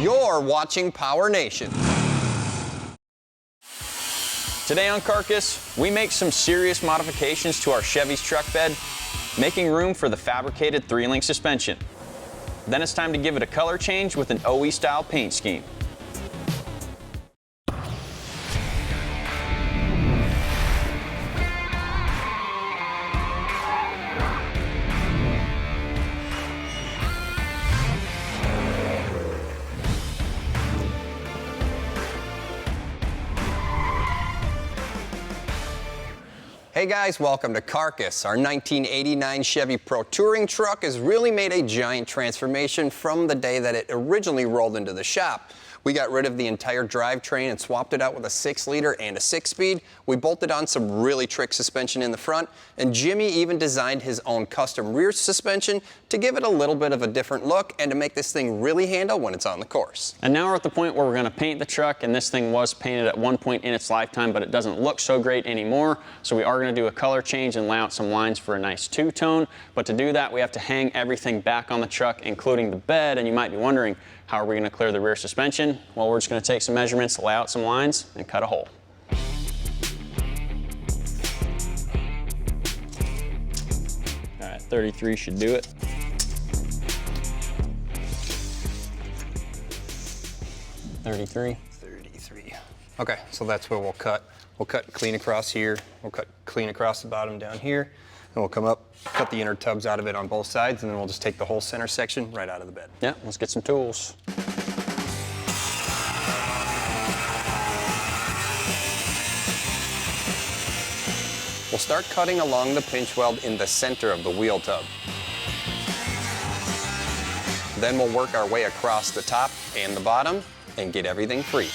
You're watching PowerNation. Today on Carcass, we make some serious modifications to our Chevy's truck bed, making room for the fabricated 3-link suspension. Then it's time to give it a color change with an OE-style paint scheme. Hey guys, welcome to Carcass. Our 1989 Chevy Pro Touring truck has really made a giant transformation from the day that it originally rolled into the shop. We got rid of the entire drivetrain and swapped it out with a 6-liter and a 6-speed. We bolted on some really trick suspension in the front, and Jimmy even designed his own custom rear suspension to give it a little bit of a different look and to make this thing really handle when it's on the course. And now we're at the point where we're going to paint the truck, and this thing was painted at one point in its lifetime, but it doesn't look so great anymore. So we are going to do a color change and lay out some lines for a nice two-tone. But to do that, we have to hang everything back on the truck, including the bed. And you might be wondering, how are we going to clear the rear suspension? Well, we're just going to take some measurements, lay out some lines, and cut a hole. All right, 33 should do it. 33. Okay, so that's where we'll cut. We'll cut clean across here. We'll cut clean across the bottom down here. And we'll come up, cut the inner tubs out of it on both sides, and then we'll just take the whole center section right out of the bed. Yeah, let's get some tools. We'll start cutting along the pinch weld in the center of the wheel tub. Then we'll work our way across the top and the bottom and get everything free.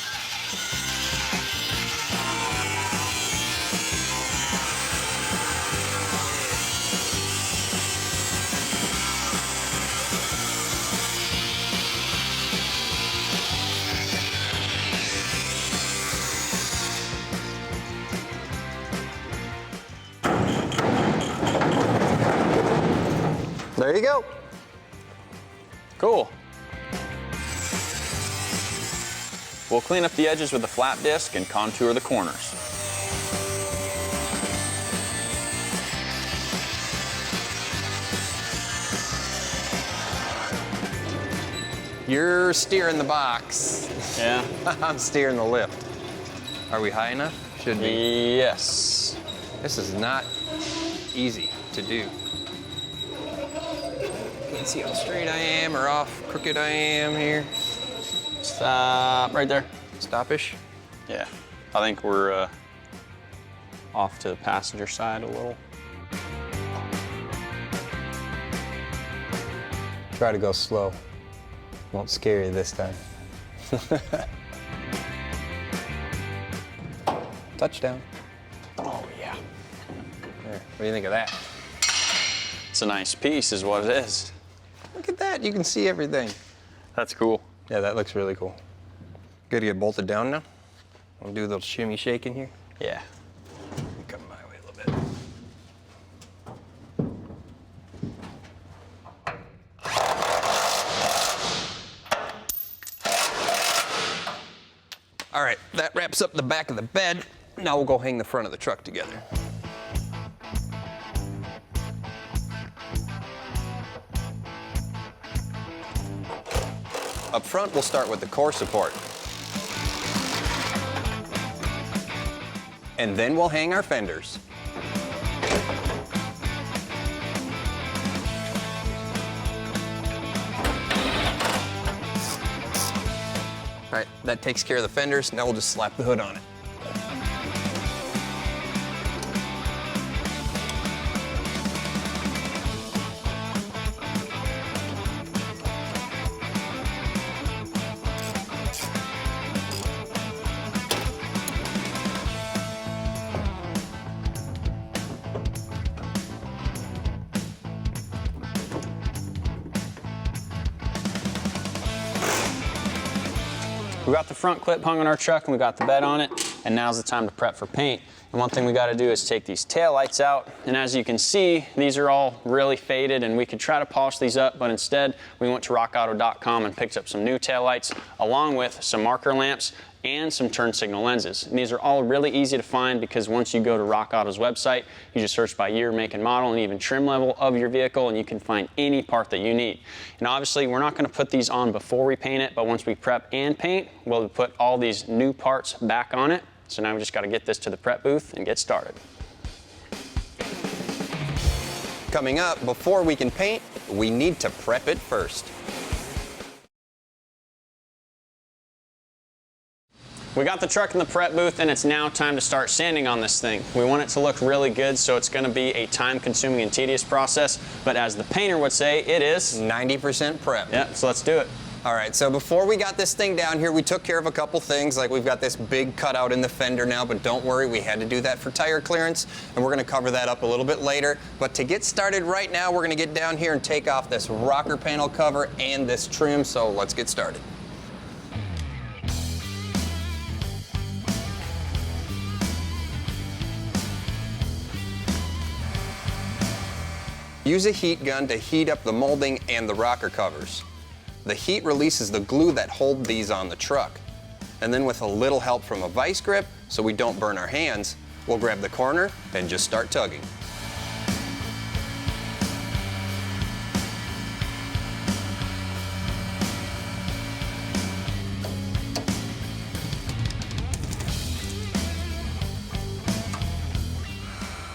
There you go. Cool. We'll clean up the edges with a flat disc and contour the corners. You're steering the box. Yeah. I'm steering the lift. Are we high enough? Should be. Yes. This is not easy to do. Can't see how straight I am or off crooked I am here. Stop right there. Stoppish? Yeah. I think we're off to the passenger side a little. Try to go slow. Won't scare you this time. Touchdown. Oh, yeah. There. What do you think of that? It's a nice piece is what it is. Look at that. You can see everything. That's cool. Yeah, that looks really cool. Good to get bolted down now. I'll do a little shimmy shake in here. Yeah. Come my way a little bit. All right, that wraps up the back of the bed. Now we'll go hang the front of the truck together. Up front, we'll start with the core support. And then we'll hang our fenders. All right, that takes care of the fenders. Now we'll just slap the hood on it. We got the front clip hung on our truck and we got the bed on it, and now's the time to prep for paint. And one thing we got to do is take these tail lights out. And as you can see, these are all really faded, and we could try to polish these up, but instead we went to rockauto.com and picked up some new tail lights along with some marker lamps and some turn signal lenses. And these are all really easy to find because once you go to Rock Auto's website, you just search by year, make, and model, and even trim level of your vehicle, and you can find any part that you need. And obviously, we're not going to put these on before we paint it, but once we prep and paint, we'll put all these new parts back on it. So now we just got to get this to the prep booth and get started. Coming up, before we can paint, we need to prep it first. We got the truck in the prep booth, and it's now time to start sanding on this thing. We want it to look really good, so it's going to be a time-consuming and tedious process, but as the painter would say, it is 90% prep. Yeah, so let's do it. All right, so before we got this thing down here, we took care of a couple things, like we've got this big cutout in the fender now, but don't worry, we had to do that for tire clearance, and we're gonna cover that up a little bit later. But to get started right now, we're gonna get down here and take off this rocker panel cover and this trim, so let's get started. Use a heat gun to heat up the molding and the rocker covers. The heat releases the glue that hold these on the truck. And then with a little help from a vice grip, so we don't burn our hands, we'll grab the corner and just start tugging.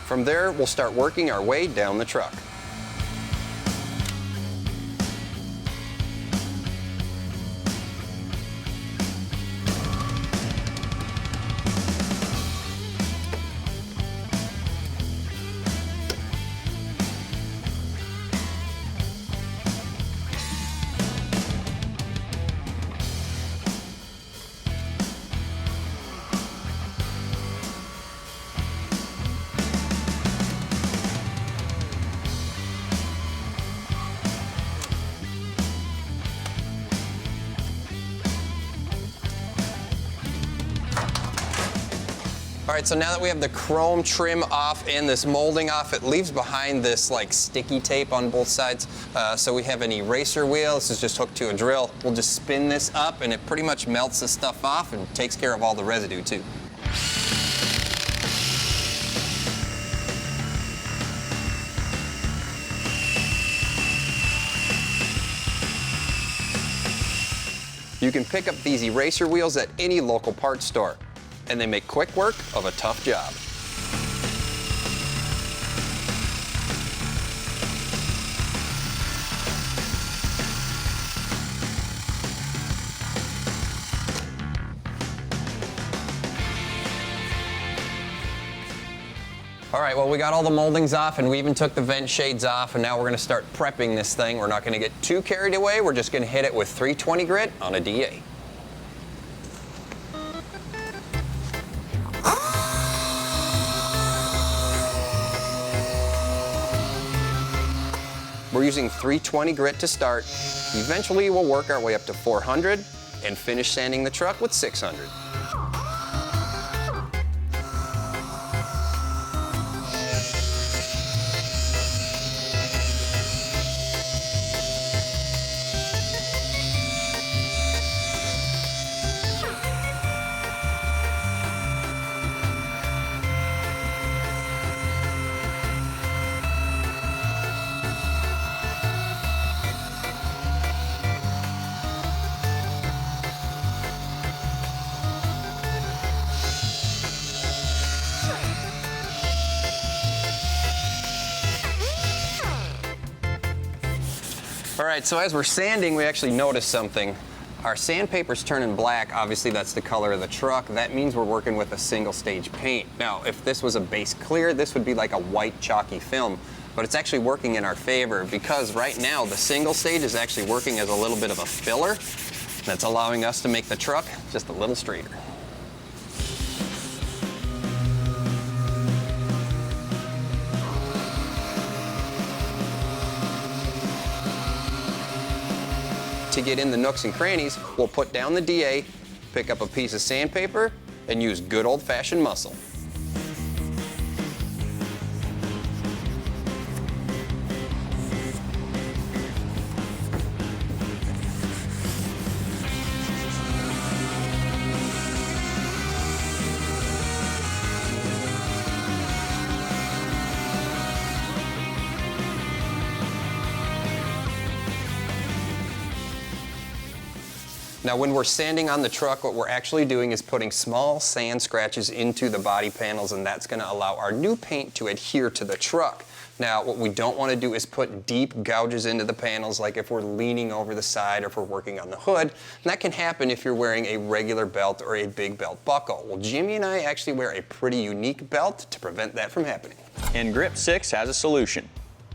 From there, we'll start working our way down the truck. All right, so now that we have the chrome trim off and this molding off, it leaves behind this like sticky tape on both sides. So we have an eraser wheel. This is just hooked to a drill. We'll just spin this up and it pretty much melts this stuff off and takes care of all the residue too. You can pick up these eraser wheels at any local parts store, and they make quick work of a tough job. All right, well, we got all the moldings off and we even took the vent shades off, and now we're gonna start prepping this thing. We're not gonna get too carried away. We're just gonna hit it with 320 grit on a DA. We're using 320 grit to start. Eventually, we'll work our way up to 400 and finish sanding the truck with 600. All right, so as we're sanding, we actually noticed something. Our sandpaper's turning black. Obviously, that's the color of the truck. That means we're working with a single stage paint. Now, if this was a base clear, this would be like a white chalky film, but it's actually working in our favor because right now the single stage is actually working as a little bit of a filler that's allowing us to make the truck just a little straighter. To get in the nooks and crannies, we'll put down the DA, pick up a piece of sandpaper, and use good old-fashioned muscle. Now when we're sanding on the truck, what we're actually doing is putting small sand scratches into the body panels, and that's going to allow our new paint to adhere to the truck. Now what we don't want to do is put deep gouges into the panels, like if we're leaning over the side or if we're working on the hood. And that can happen if you're wearing a regular belt or a big belt buckle. Well, Jimmy and I actually wear a pretty unique belt to prevent that from happening. And Grip 6 has a solution.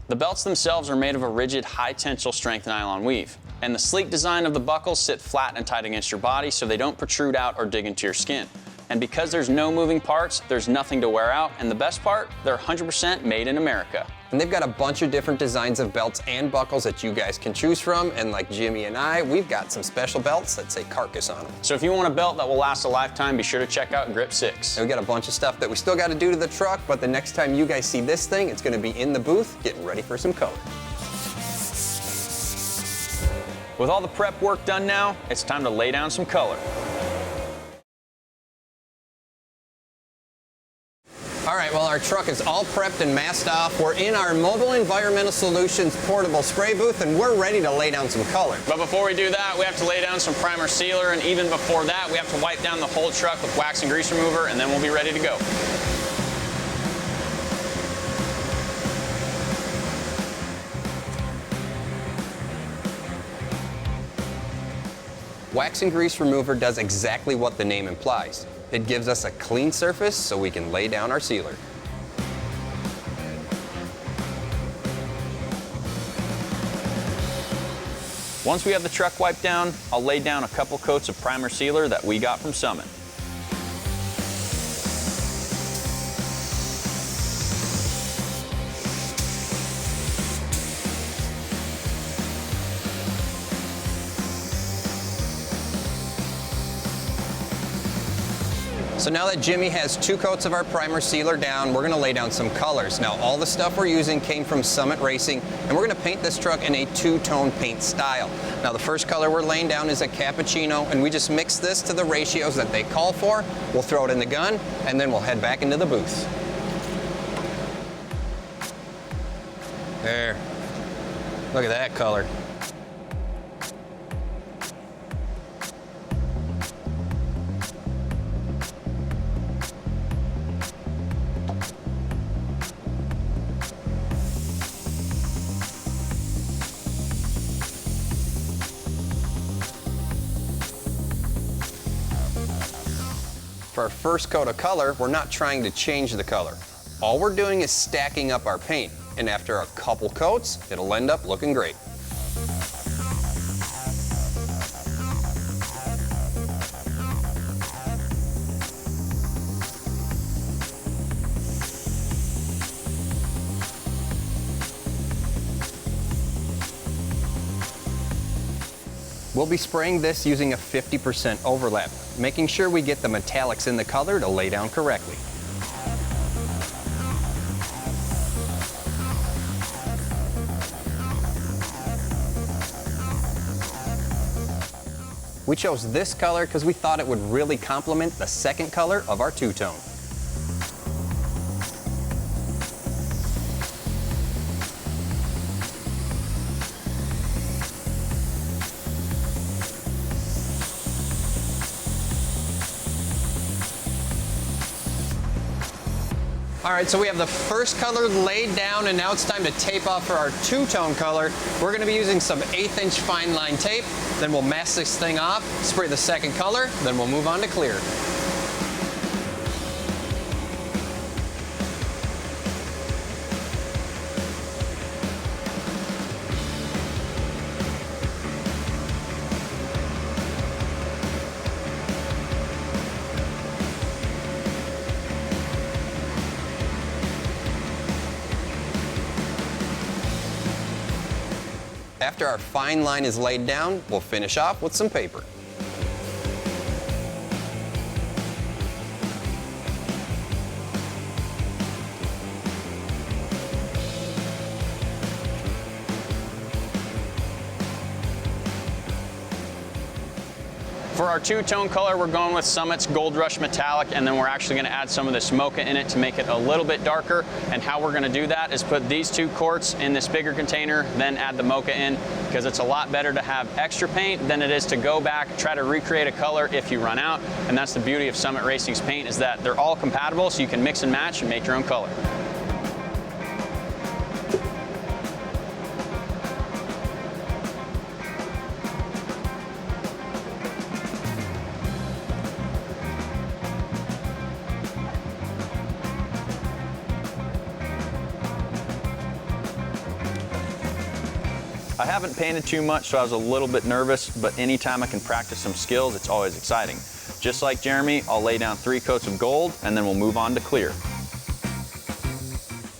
The belts themselves are made of a rigid, high-tensile strength nylon weave, and the sleek design of the buckles sit flat and tight against your body so they don't protrude out or dig into your skin. And because there's no moving parts, there's nothing to wear out, and the best part, they're 100% made in America. And they've got a bunch of different designs of belts and buckles that you guys can choose from, and like Jimmy and I, we've got some special belts that say Carcass on them. So if you want a belt that will last a lifetime, be sure to check out Grip 6. And we got a bunch of stuff that we still got to do to the truck, but the next time you guys see this thing, it's going to be in the booth getting ready for some color. With all the prep work done now, it's time to lay down some color. All right, well, our truck is all prepped and masked off. We're in our Mobile Environmental Solutions portable spray booth, and we're ready to lay down some color. But before we do that, we have to lay down some primer sealer, and even before that, we have to wipe down the whole truck with wax and grease remover, and then we'll be ready to go. Wax and grease remover does exactly what the name implies. It gives us a clean surface so we can lay down our sealer. Once we have the truck wiped down, I'll lay down a couple coats of primer sealer that we got from Summit. So now that Jimmy has 2 coats of our primer sealer down, we're going to lay down some colors. Now all the stuff we're using came from Summit Racing, and we're going to paint this truck in a 2-tone paint style. Now the first color we're laying down is a cappuccino, and we just mix this to the ratios that they call for. We'll throw it in the gun, and then we'll head back into the booth. There. Look at that color. For our first coat of color, we're not trying to change the color. All we're doing is stacking up our paint, and after a couple coats, it'll end up looking great. We'll be spraying this using a 50% overlap, making sure we get the metallics in the color to lay down correctly. We chose this color because we thought it would really complement the second color of our 2-tone. All right, so we have the first color laid down, and now it's time to tape off for our 2-tone color. We're gonna be using some 1/8" fine line tape, then we'll mask this thing off, spray the second color, then we'll move on to clear. After our fine line is laid down, we'll finish off with some paper. For our two-tone color, we're going with Summit's Gold Rush Metallic, and then we're actually going to add some of this mocha in it to make it a little bit darker. And how we're going to do that is put these 2 quarts in this bigger container, then add the mocha in, because it's a lot better to have extra paint than it is to go back, try to recreate a color if you run out. And that's the beauty of Summit Racing's paint, is that they're all compatible, so you can mix and match and make your own color. I haven't painted too much, so I was a little bit nervous, but anytime I can practice some skills, it's always exciting. Just like Jeremy, I'll lay down 3 coats of gold, and then we'll move on to clear.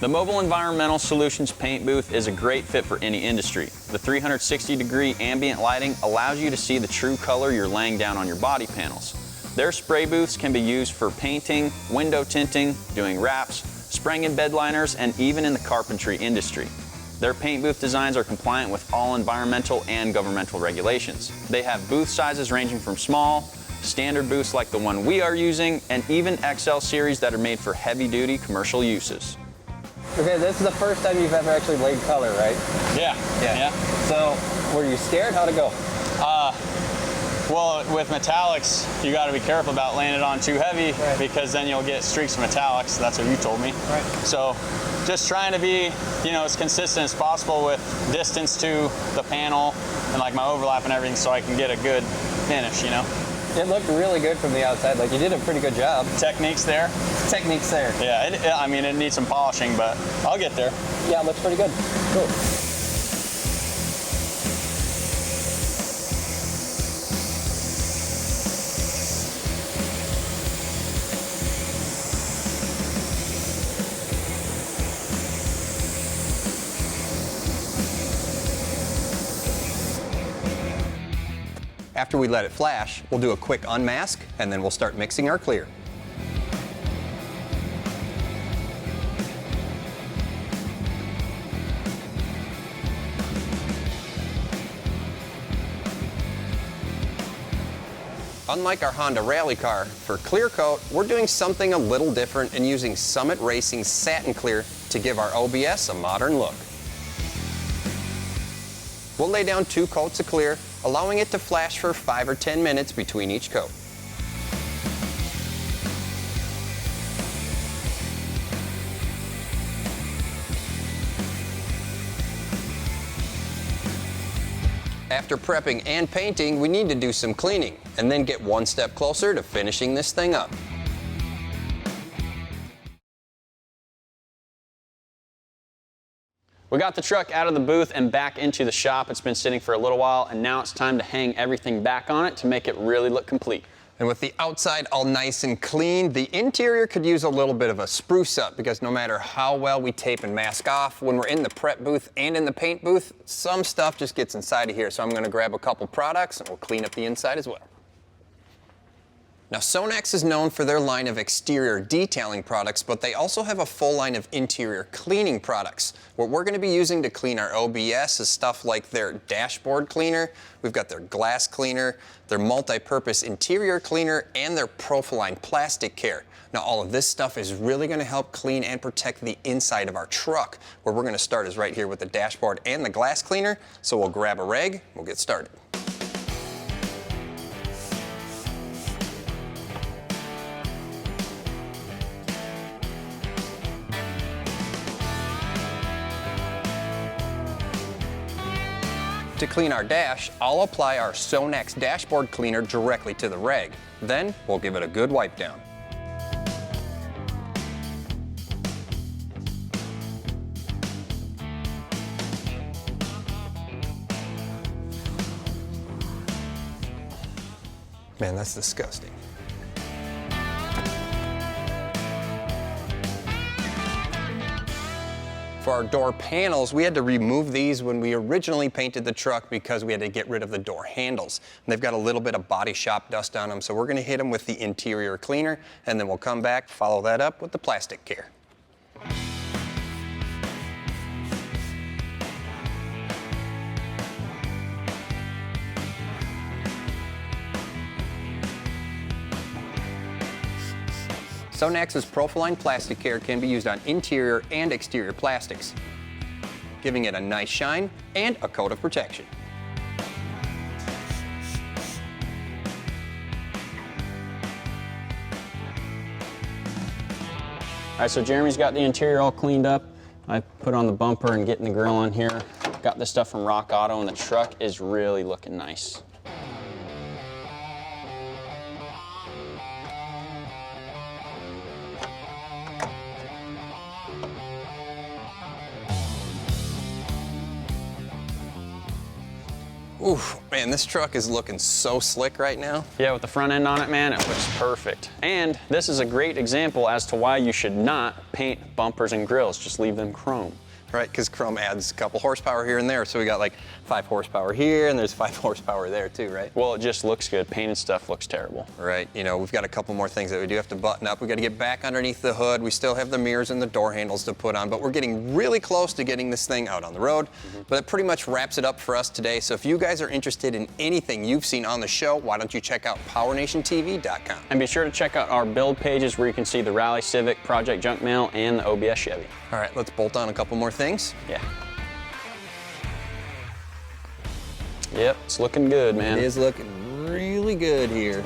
The Mobile Environmental Solutions paint booth is a great fit for any industry. The 360-degree ambient lighting allows you to see the true color you're laying down on your body panels. Their spray booths can be used for painting, window tinting, doing wraps, spraying in bed liners, and even in the carpentry industry. Their paint booth designs are compliant with all environmental and governmental regulations. They have booth sizes ranging from small, standard booths like the one we are using, and even XL series that are made for heavy-duty commercial uses. Okay, this is the first time you've ever actually laid color, right? Yeah. So, were you scared? How'd it go? Well, with metallics, you got to be careful about laying it on too heavy, because then you'll get streaks of metallics. That's what you told me. Right. So, just trying to be, as consistent as possible with distance to the panel and like my overlap and everything, so I can get a good finish. It looked really good from the outside. Like, you did a pretty good job. Technique's there. Technique's there. Yeah. It needs some polishing, but I'll get there. Yeah, it looks pretty good. Cool. After we let it flash, we'll do a quick unmask, and then we'll start mixing our clear. Unlike our Honda Rally car, for clear coat, we're doing something a little different and using Summit Racing's Satin Clear to give our OBS a modern look. We'll lay down 2 coats of clear, allowing it to flash for 5 or 10 minutes between each coat. After prepping and painting, we need to do some cleaning and then get one step closer to finishing this thing up. We got the truck out of the booth and back into the shop. It's been sitting for a little while, and now it's time to hang everything back on it to make it really look complete. And with the outside all nice and clean, the interior could use a little bit of a spruce up, because no matter how well we tape and mask off, when we're in the prep booth and in the paint booth, some stuff just gets inside of here. So I'm going to grab a couple products and we'll clean up the inside as well. Now, Sonax is known for their line of exterior detailing products, but they also have a full line of interior cleaning products. What we're going to be using to clean our OBS is stuff like their dashboard cleaner, we've got their glass cleaner, their multi-purpose interior cleaner, and their Profiline plastic care. Now, all of this stuff is really going to help clean and protect the inside of our truck. Where we're going to start is right here with the dashboard and the glass cleaner. So we'll grab a rag, we'll get started. To clean our dash, I'll apply our Sonax dashboard cleaner directly to the rag. Then we'll give it a good wipe down. Man, that's disgusting. For our door panels, we had to remove these when we originally painted the truck because we had to get rid of the door handles. And they've got a little bit of body shop dust on them, so we're going to hit them with the interior cleaner, and then we'll come back, follow that up with the plastic care. Sonax's Profiline plastic care can be used on interior and exterior plastics, giving it a nice shine and a coat of protection. All right, so Jeremy's got the interior all cleaned up. I put on the bumper and getting the grill on here. Got this stuff from Rock Auto, and the truck is really looking nice. Oof, man, this truck is looking so slick right now. Yeah, with the front end on it, man, it looks perfect. And this is a great example as to why you should not paint bumpers and grills. Just leave them chrome. Right, because chrome adds a couple horsepower here and there. So we got like 5 horsepower here, and there's 5 horsepower there too, right? Well, it just looks good. Painted stuff looks terrible. Right, you know, we've got a couple more things that we do have to button up. We got to get back underneath the hood. We still have the mirrors and the door handles to put on, but we're getting really close to getting this thing out on the road. But it pretty much wraps it up for us today. So if you guys are interested in anything you've seen on the show, why don't you check out PowerNationTV.com. And be sure to check out our build pages where you can see the Rally Civic, Project Junk Mail, and the OBS Chevy. All right, let's bolt on a couple more things. Yeah. Yep, it's looking good, man. It is looking really good here.